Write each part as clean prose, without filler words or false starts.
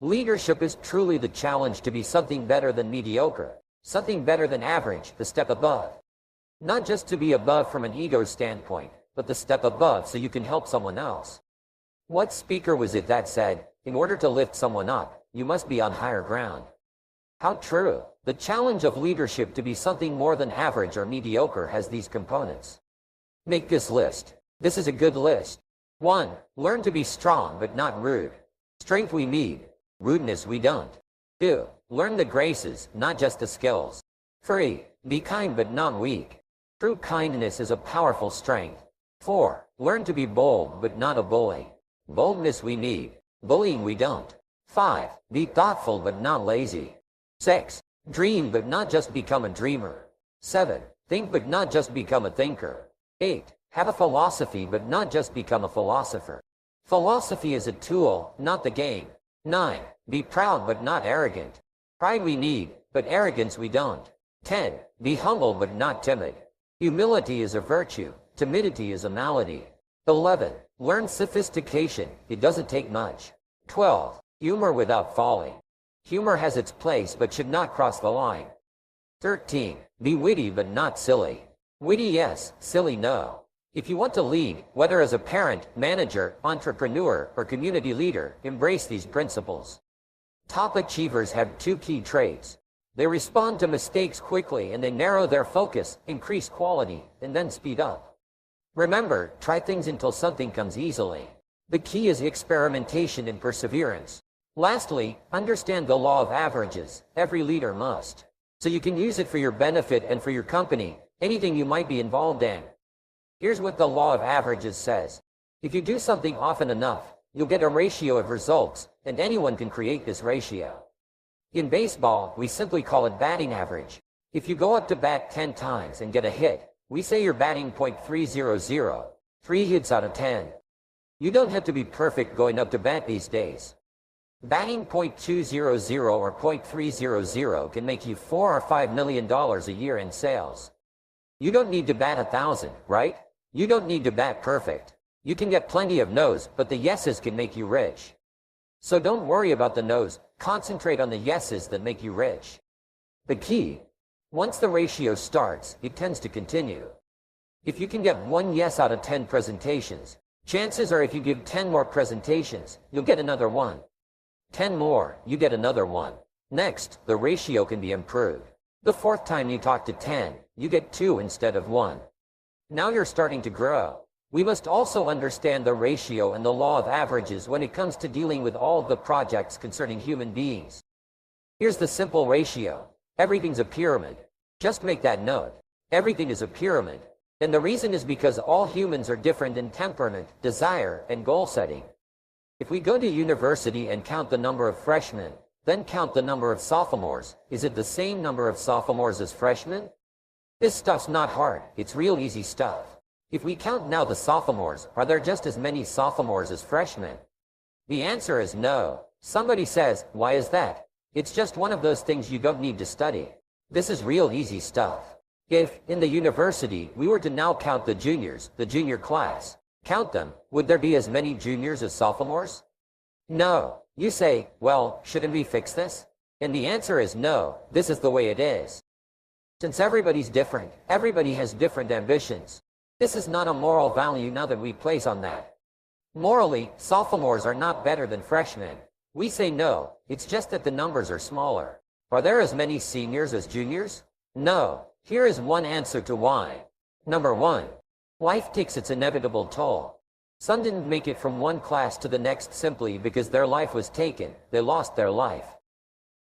Leadership is truly the challenge to be something better than mediocre, something better than average, the step above. Not just to be above from an ego standpoint, but the step above so you can help someone else. What speaker was it that said, in order to lift someone up, you must be on higher ground? How true. The challenge of leadership to be something more than average or mediocre has these components. Make this list. This is a good list. 1. Learn to be strong but not rude. Strength we need. Rudeness we don't. 2. Learn the graces, not just the skills. 3. Be kind but not weak. True kindness is a powerful strength. 4. Learn to be bold but not a bully. Boldness we need. Bullying we don't. 5. Be thoughtful but not lazy. 6. Dream but not just become a dreamer. 7. Think but not just become a thinker. 8. Have a philosophy but not just become a philosopher. Philosophy is a tool, not the game. 9. Be proud but not arrogant. Pride we need, but arrogance we don't. 10. Be humble but not timid. Humility is a virtue, timidity is a malady. 11. Learn sophistication, it doesn't take much. 12. Humor without falling. Humor has its place but should not cross the line. 13. Be witty but not silly. Witty yes, silly no. If you want to lead, whether as a parent, manager, entrepreneur, or community leader, embrace these principles. Top achievers have two key traits. They respond to mistakes quickly and they narrow their focus, increase quality, and then speed up. Remember, try things until something comes easily. The key is experimentation and perseverance. Lastly, understand the law of averages. Every leader must. So you can use it for your benefit and for your company, anything you might be involved in. Here's what the law of averages says. If you do something often enough, you'll get a ratio of results, and anyone can create this ratio. In baseball, we simply call it batting average. If you go up to bat 10 times and get a hit, we say you're batting .300, 3 hits out of 10. You don't have to be perfect going up to bat these days. Batting .200 or .300 can make you $4 or $5 million a year in sales. You don't need to bat 1,000, right? You don't need to bat perfect. You can get plenty of no's, but the yeses can make you rich. So don't worry about the no's, concentrate on the yeses that make you rich. The key, once the ratio starts, it tends to continue. If you can get 1 yes out of 10 presentations, chances are if you give 10 more presentations, you'll get another 1. 10 more, you get another 1. Next, the ratio can be improved. The 4th time you talk to 10, you get 2 instead of 1. Now you're starting to grow. We must also understand the ratio and the law of averages when it comes to dealing with all of the projects concerning human beings. Here's the simple ratio. Everything's a pyramid. Just make that note. Everything is a pyramid. And the reason is because all humans are different in temperament, desire, and goal setting. If we go to university and count the number of freshmen, then count the number of sophomores, is it the same number of sophomores as freshmen? This stuff's not hard, it's real easy stuff. If we count now the sophomores, are there just as many sophomores as freshmen? The answer is no. Somebody says, why is that? It's just one of those things you don't need to study. This is real easy stuff. If, in the university, we were to now count the juniors, the junior class, count them, would there be as many juniors as sophomores? No. You say, well, shouldn't we fix this? And the answer is no, this is the way it is. Since everybody's different, everybody has different ambitions. This is not a moral value now that we place on that. Morally, sophomores are not better than freshmen. We say no, it's just that the numbers are smaller. Are there as many seniors as juniors? No. Here is one answer to why. Number 1. Life takes its inevitable toll. Some didn't make it from one class to the next simply because their life was taken, they lost their life.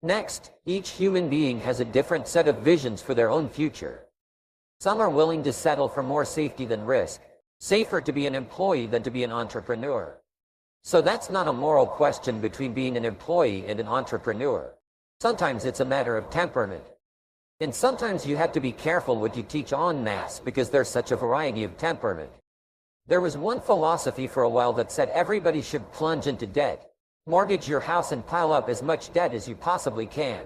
Next, each human being has a different set of visions for their own future. Some are willing to settle for more safety than risk. Safer to be an employee than to be an entrepreneur. So that's not a moral question between being an employee and an entrepreneur. Sometimes it's a matter of temperament. And sometimes you have to be careful what you teach en masse because there's such a variety of temperament. There was one philosophy for a while that said everybody should plunge into debt. Mortgage your house and pile up as much debt as you possibly can.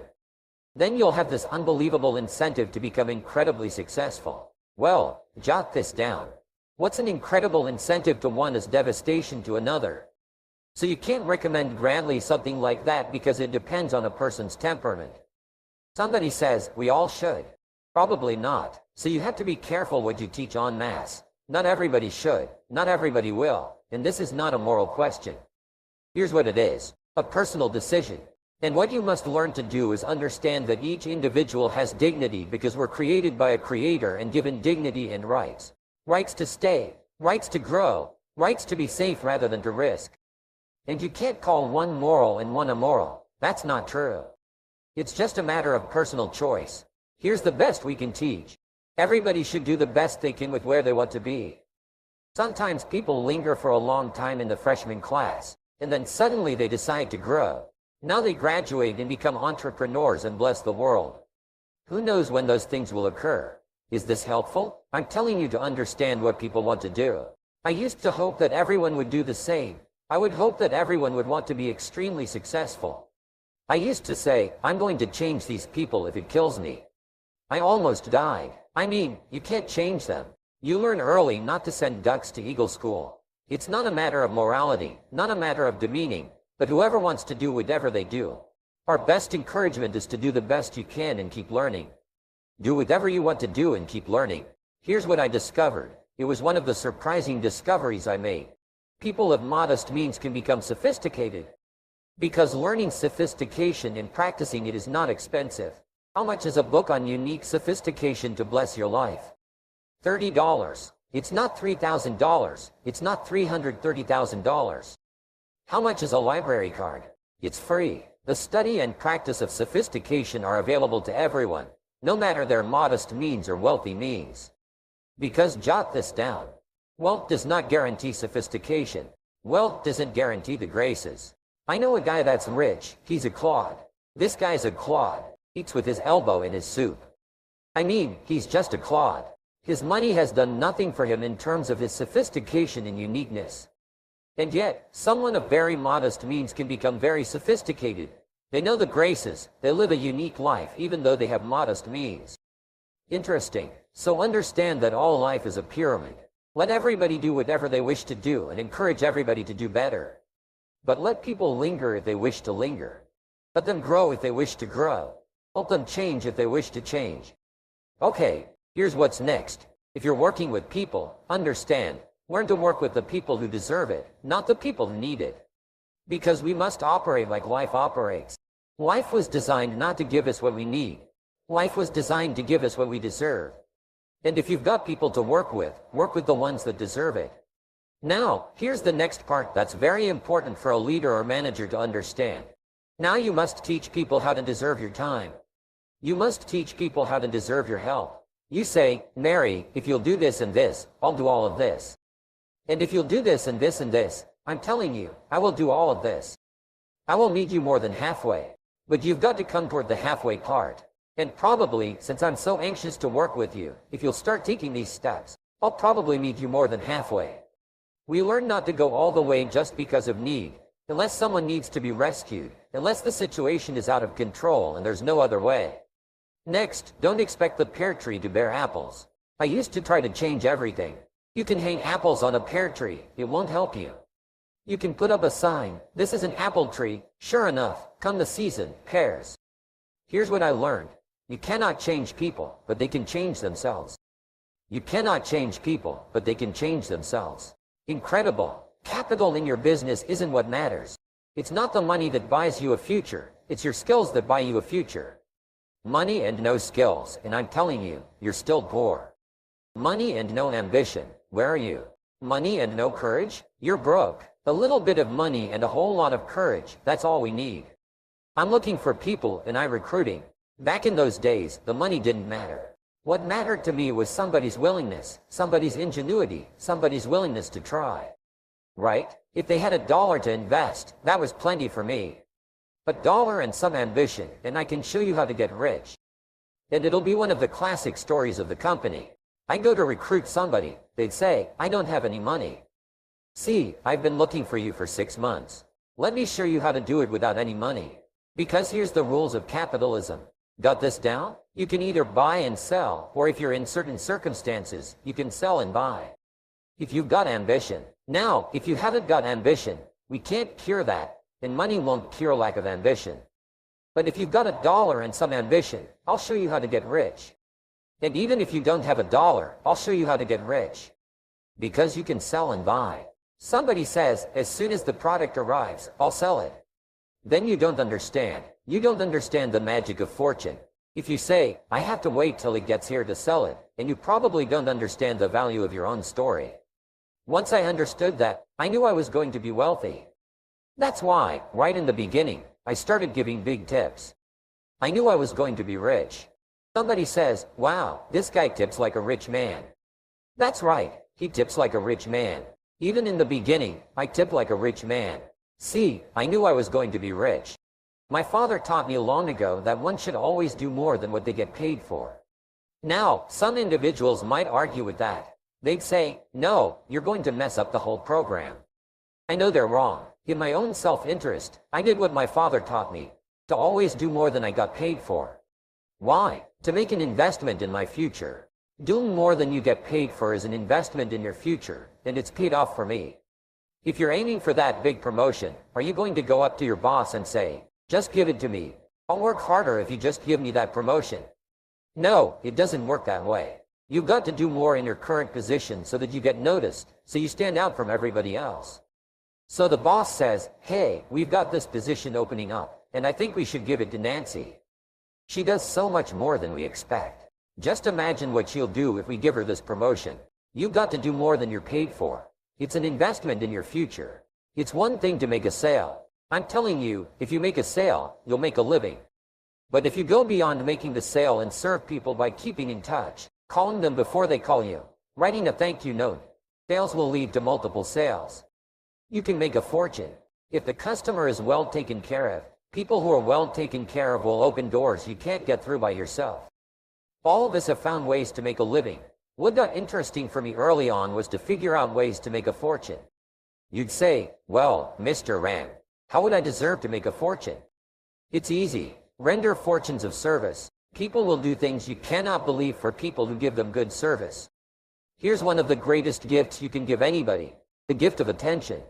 Then you'll have this unbelievable incentive to become incredibly successful. Well, jot this down. What's an incredible incentive to one is devastation to another. So you can't recommend grandly something like that because it depends on a person's temperament. Somebody says, we all should. Probably not. So you have to be careful what you teach en masse. Not everybody should. Not everybody will. And this is not a moral question. Here's what it is. A personal decision. And what you must learn to do is understand that each individual has dignity because we're created by a creator and given dignity and rights. Rights to stay. Rights to grow. Rights to be safe rather than to risk. And you can't call one moral and one immoral. That's not true. It's just a matter of personal choice. Here's the best we can teach. Everybody should do the best they can with where they want to be. Sometimes people linger for a long time in the freshman class, and then suddenly they decide to grow. Now they graduate and become entrepreneurs and bless the world. Who knows when those things will occur? Is this helpful? I'm telling you to understand what people want to do. I used to hope that everyone would do the same. I would hope that everyone would want to be extremely successful. I used to say, I'm going to change these people if it kills me. I almost died. I mean, you can't change them. You learn early not to send ducks to Eagle School. It's not a matter of morality, not a matter of demeaning, but whoever wants to do whatever they do. Our best encouragement is to do the best you can and keep learning. Do whatever you want to do and keep learning. Here's what I discovered. It was one of the surprising discoveries I made. People of modest means can become sophisticated. Because learning sophistication and practicing it is not expensive. How much is a book on unique sophistication to bless your life? $30. It's not $3,000. It's not $330,000. How much is a library card? It's free. The study and practice of sophistication are available to everyone, no matter their modest means or wealthy means. Because jot this down. Wealth does not guarantee sophistication. Wealth doesn't guarantee the graces. I know a guy that's rich. He's a clod. This guy's a clod. Eats with his elbow in his soup. I mean, he's just a clod. His money has done nothing for him in terms of his sophistication and uniqueness. And yet, someone of very modest means can become very sophisticated. They know the graces. They live a unique life even though they have modest means. Interesting. So understand that all life is a pyramid. Let everybody do whatever they wish to do and encourage everybody to do better. But let people linger if they wish to linger. Let them grow if they wish to grow. Help them change if they wish to change. Okay, here's what's next. If you're working with people, understand, learn to work with the people who deserve it, not the people who need it. Because we must operate like life operates. Life was designed not to give us what we need. Life was designed to give us what we deserve. And if you've got people to work with the ones that deserve it. Now, here's the next part that's very important for a leader or manager to understand. Now you must teach people how to deserve your time. You must teach people how to deserve your help. You say, Mary, if you'll do this and this, I'll do all of this. And if you'll do this and this and this, I'm telling you, I will do all of this. I will meet you more than halfway. But you've got to come toward the halfway part. And probably, since I'm so anxious to work with you, if you'll start taking these steps, I'll probably meet you more than halfway. We learn not to go all the way just because of need, unless someone needs to be rescued, unless the situation is out of control and there's no other way. Next, don't expect the pear tree to bear apples. I used to try to change everything. You can hang apples on a pear tree, it won't help you. You can put up a sign, this is an apple tree, sure enough, come the season, pears. Here's what I learned. You cannot change people, but they can change themselves. You cannot change people, but they can change themselves. Incredible. Capital in your business isn't what matters. It's not the money that buys you a future, it's your skills that buy you a future. Money and no skills, and I'm telling you, you're still poor. Money and no ambition, where are you? Money and no courage? You're broke. A little bit of money and a whole lot of courage, that's all we need. I'm looking for people and I'm recruiting. Back in those days, the money didn't matter. What mattered to me was somebody's willingness, somebody's ingenuity, somebody's willingness to try. Right? If they had $1 to invest, that was plenty for me. A dollar and some ambition, and I can show you how to get rich. And it'll be one of the classic stories of the company. I go to recruit somebody, they'd say, I don't have any money. See, I've been looking for you for 6 months. Let me show you how to do it without any money. Because here's the rules of capitalism. Got this down? You can either buy and sell, or if you're in certain circumstances, you can sell and buy. If you've got ambition. Now, if you haven't got ambition, We can't cure that, and money won't cure lack of ambition. But if you've got $1 and some ambition, I'll show you how to get rich. And even if you don't have $1, I'll show you how to get rich. Because you can sell and buy. Somebody says, as soon as the product arrives, I'll sell it. Then you don't understand. You don't understand the magic of fortune. If you say, I have to wait till it gets here to sell it, and you probably don't understand the value of your own story. Once I understood that, I knew I was going to be wealthy. That's why, right in the beginning, I started giving big tips. I knew I was going to be rich. Somebody says, wow, this guy tips like a rich man. That's right, he tips like a rich man. Even in the beginning, I tipped like a rich man. See, I knew I was going to be rich. My father taught me long ago that one should always do more than what they get paid for. Now, some individuals might argue with that. They'd say, no, you're going to mess up the whole program. I know they're wrong. In my own self-interest, I did what my father taught me, to always do more than I got paid for. Why? To make an investment in my future. Doing more than you get paid for is an investment in your future, and it's paid off for me. If you're aiming for that big promotion, are you going to go up to your boss and say, just give it to me. I'll work harder if you just give me that promotion. No, it doesn't work that way. You've got to do more in your current position so that you get noticed, so you stand out from everybody else. So the boss says, hey, we've got this position opening up, and I think we should give it to Nancy. She does so much more than we expect. Just imagine what she'll do if we give her this promotion. You've got to do more than you're paid for. It's an investment in your future. It's one thing to make a sale. I'm telling you, if you make a sale, you'll make a living. But if you go beyond making the sale and serve people by keeping in touch, calling them before they call you, writing a thank you note, sales will lead to multiple sales. You can make a fortune. If the customer is well taken care of, people who are well taken care of will open doors you can't get through by yourself. All of us have found ways to make a living. What got interesting for me early on was to figure out ways to make a fortune. You'd say, well, Mr. Rand, how would I deserve to make a fortune? It's easy. Render fortunes of service. People will do things you cannot believe for people who give them good service. Here's one of the greatest gifts you can give anybody, the gift of attention.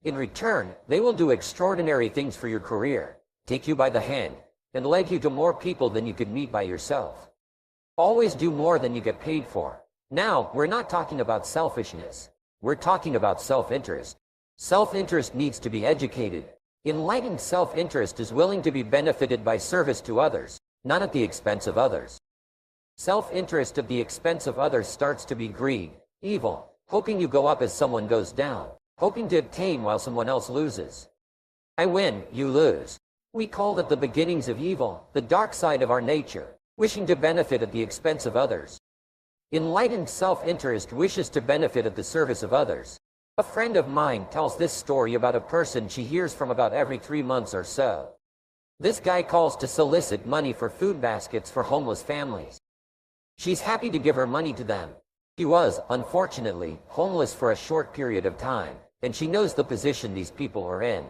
In return, they will do extraordinary things for your career, take you by the hand, and lead you to more people than you could meet by yourself. Always do more than you get paid for. Now, we're not talking about selfishness. We're talking about self-interest. Self-interest needs to be educated. Enlightened self-interest is willing to be benefited by service to others, not at the expense of others. Self-interest at the expense of others starts to be greed, evil, hoping you go up as someone goes down, hoping to obtain while someone else loses. I win, you lose. We call that the beginnings of evil, the dark side of our nature, wishing to benefit at the expense of others. Enlightened self-interest wishes to benefit at the service of others. A friend of mine tells this story about a person she hears from about every 3 months or so. This guy calls to solicit money for food baskets for homeless families. She's happy to give her money to them. He was, unfortunately, homeless for a short period of time, and she knows the position these people are in.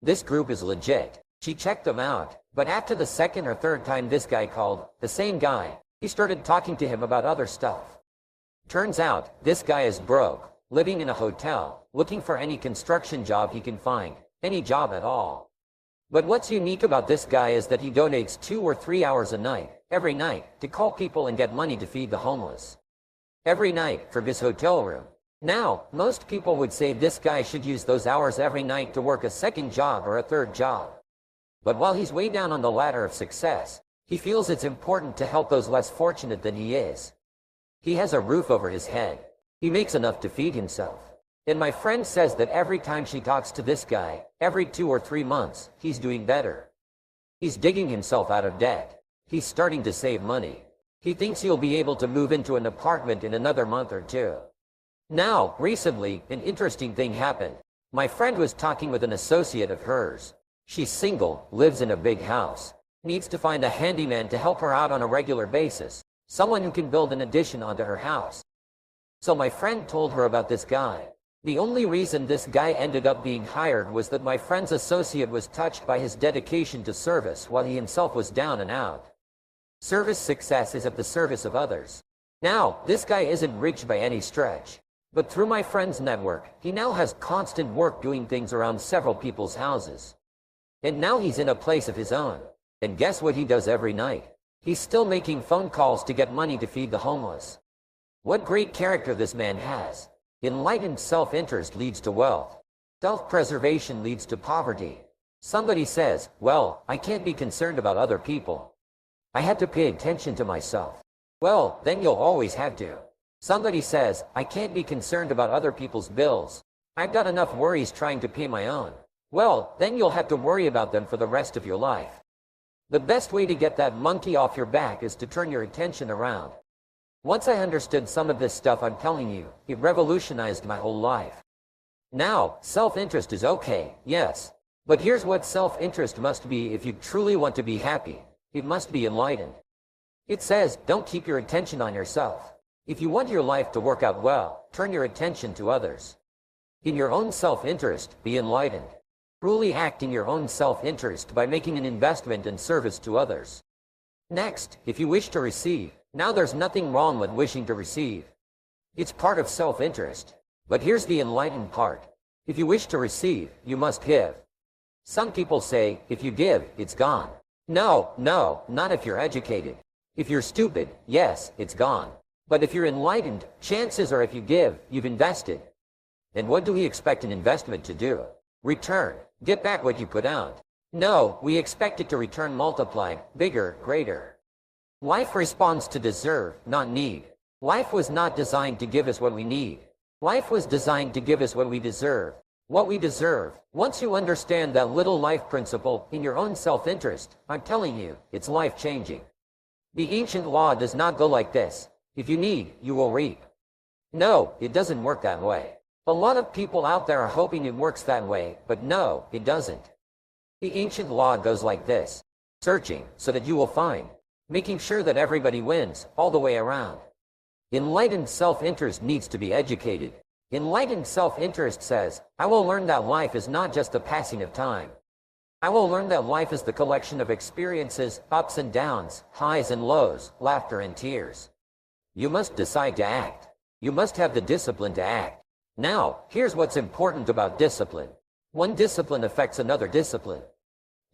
This group is legit. She checked them out, but after the second or third time this guy called, the same guy, he started talking to him about other stuff. Turns out, this guy is broke, living in a hotel, looking for any construction job he can find, any job at all. But what's unique about this guy is that he donates 2 or 3 hours a night, every night, to call people and get money to feed the homeless. Every night, for his hotel room. Now, most people would say this guy should use those hours every night to work a second job or a third job. But while he's way down on the ladder of success, he feels it's important to help those less fortunate than he is. He has a roof over his head. He makes enough to feed himself. And my friend says that every time she talks to this guy, every 2 or 3 months, he's doing better. He's digging himself out of debt. He's starting to save money. He thinks he'll be able to move into an apartment in another month or 2. Now, recently, an interesting thing happened. My friend was talking with an associate of hers. She's single, lives in a big house, needs to find a handyman to help her out on a regular basis, someone who can build an addition onto her house. So my friend told her about this guy. The only reason this guy ended up being hired was that my friend's associate was touched by his dedication to service while he himself was down and out. Service success is at the service of others. Now, this guy isn't rich by any stretch, But through my friend's network, he now has constant work doing things around several people's houses. And now he's in a place of his own. And guess what he does every night? He's still making phone calls to get money to feed the homeless. What great character this man has. Enlightened self-interest leads to wealth. Self-preservation leads to poverty. Somebody says, well, I can't be concerned about other people. I have to pay attention to myself. Well, then you'll always have to. Somebody says, I can't be concerned about other people's bills. I've got enough worries trying to pay my own. Well, then you'll have to worry about them for the rest of your life. The best way to get that monkey off your back is to turn your attention around. Once I understood some of this stuff I'm telling you, it revolutionized my whole life. Now, self-interest is okay, yes. But here's what self-interest must be if you truly want to be happy. It must be enlightened. It says, don't keep your attention on yourself. If you want your life to work out well, turn your attention to others. In your own self-interest, be enlightened. Truly act in your own self-interest by making an investment and service to others. Next, if you wish to receive, now there's nothing wrong with wishing to receive. It's part of self-interest. But here's the enlightened part. If you wish to receive, you must give. Some people say, if you give, it's gone. No, not if you're educated. If you're stupid, yes, it's gone. But if you're enlightened, chances are if you give, you've invested. And what do we expect an investment to do? Return. Get back what you put out. No, we expect it to return multiplied, bigger, greater. Life responds to deserve, not need. Life was not designed to give us what we need. Life was designed to give us what we deserve. What we deserve. Once you understand that little life principle in your own self-interest, I'm telling you, it's life-changing. The ancient law does not go like this. If you need, you will reap. No, it doesn't work that way. A lot of people out there are hoping it works that way, but no, it doesn't. The ancient law goes like this. Searching, so that you will find. Making sure that everybody wins, all the way around. Enlightened self-interest needs to be educated. Enlightened self-interest says, I will learn that life is not just the passing of time. I will learn that life is the collection of experiences, ups and downs, highs and lows, laughter and tears. You must decide to act. You must have the discipline to act. Now, here's what's important about discipline. One discipline affects another discipline.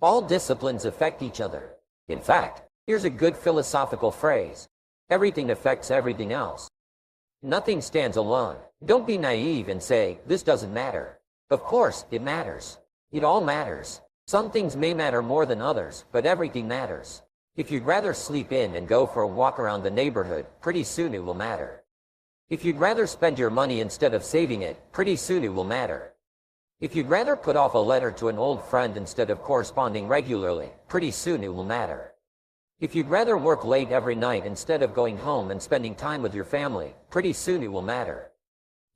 All disciplines affect each other. In fact, here's a good philosophical phrase. Everything affects everything else. Nothing stands alone. Don't be naive and say, this doesn't matter. Of course, it matters. It all matters. Some things may matter more than others, but everything matters. If you'd rather sleep in and go for a walk around the neighborhood, pretty soon it will matter. If you'd rather spend your money instead of saving it, pretty soon it will matter. If you'd rather put off a letter to an old friend instead of corresponding regularly, pretty soon it will matter. If you'd rather work late every night instead of going home and spending time with your family, pretty soon it will matter.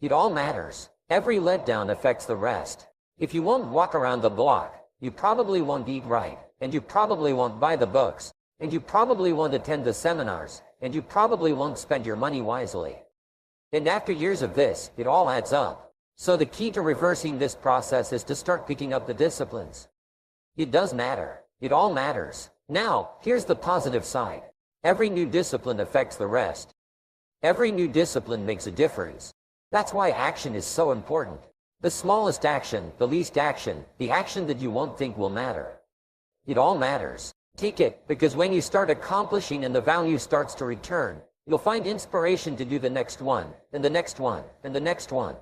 It all matters. Every letdown affects the rest. If you won't walk around the block, you probably won't eat right, and you probably won't buy the books, and you probably won't attend the seminars, and you probably won't spend your money wisely. And after years of this, it all adds up. So the key to reversing this process is to start picking up the disciplines. It does matter. It all matters. Now, here's the positive side. Every new discipline affects the rest. Every new discipline makes a difference. That's why action is so important. The smallest action, the least action, the action that you won't think will matter. It all matters. Take it, because when you start accomplishing and the value starts to return, you'll find inspiration to do the next one, and the next one, and the next one.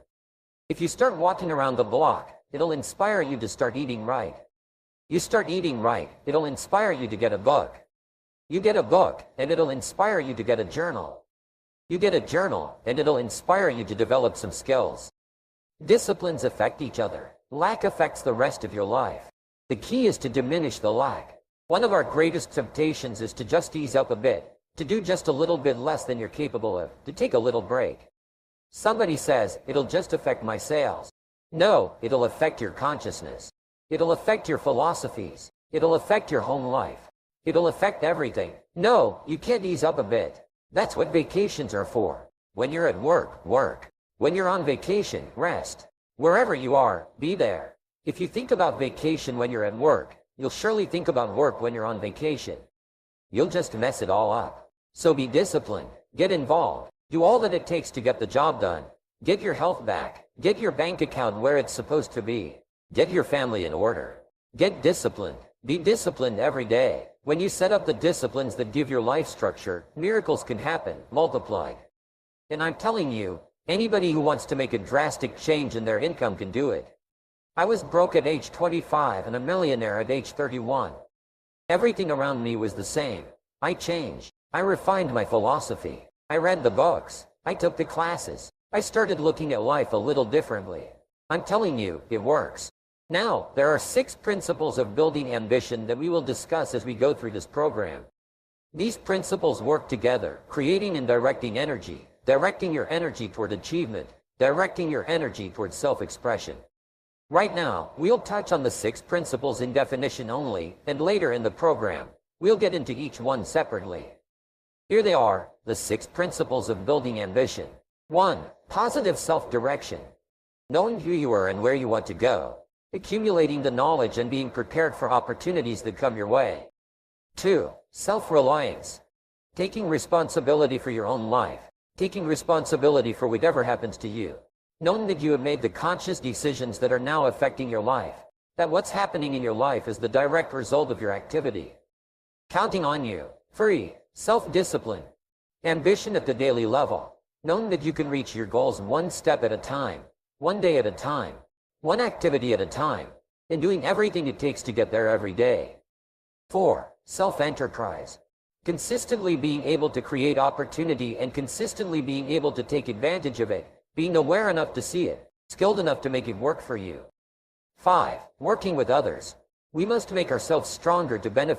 If you start walking around the block, it'll inspire you to start eating right. You start eating right, it'll inspire you to get a book. You get a book, and it'll inspire you to get a journal. You get a journal, and it'll inspire you to develop some skills. Disciplines affect each other. Lack affects the rest of your life. The key is to diminish the lack. One of our greatest temptations is to just ease up a bit, to do just a little bit less than you're capable of, to take a little break. Somebody says, it'll just affect my sales. No, it'll affect your consciousness. It'll affect your philosophies. It'll affect your home life. It'll affect everything. No, you can't ease up a bit. That's what vacations are for. When you're at work, work. When you're on vacation, rest. Wherever you are, be there. If you think about vacation when you're at work, you'll surely think about work when you're on vacation. You'll just mess it all up. So be disciplined. Get involved. Do all that it takes to get the job done. Get your health back. Get your bank account where it's supposed to be. Get your family in order. Get disciplined. Be disciplined every day. When you set up the disciplines that give your life structure, miracles can happen, multiplied. And I'm telling you, anybody who wants to make a drastic change in their income can do it. I was broke at age 25 and a millionaire at age 31. Everything around me was the same. I changed. I refined my philosophy. I read the books. I took the classes. I started looking at life a little differently. I'm telling you, it works. Now, there are 6 principles of building ambition that we will discuss as we go through this program. These principles work together, creating and directing energy, directing your energy toward achievement, directing your energy toward self-expression. Right now, we'll touch on the 6 principles in definition only, and later in the program, we'll get into each one separately. Here they are, the 6 principles of building ambition. 1. Positive self-direction. Knowing who you are and where you want to go. Accumulating the knowledge and being prepared for opportunities that come your way. 2. Self-reliance. Taking responsibility for your own life. Taking responsibility for whatever happens to you. Knowing that you have made the conscious decisions that are now affecting your life. That what's happening in your life is the direct result of your activity. Counting on you. 3. Self-discipline. Ambition at the daily level. Knowing that you can reach your goals one step at a time. One day at a time. One activity at a time, and doing everything it takes to get there every day. 4. Self-enterprise. Consistently being able to create opportunity and consistently being able to take advantage of it, being aware enough to see it, skilled enough to make it work for you. 5. Working with others. We must make ourselves stronger to benefit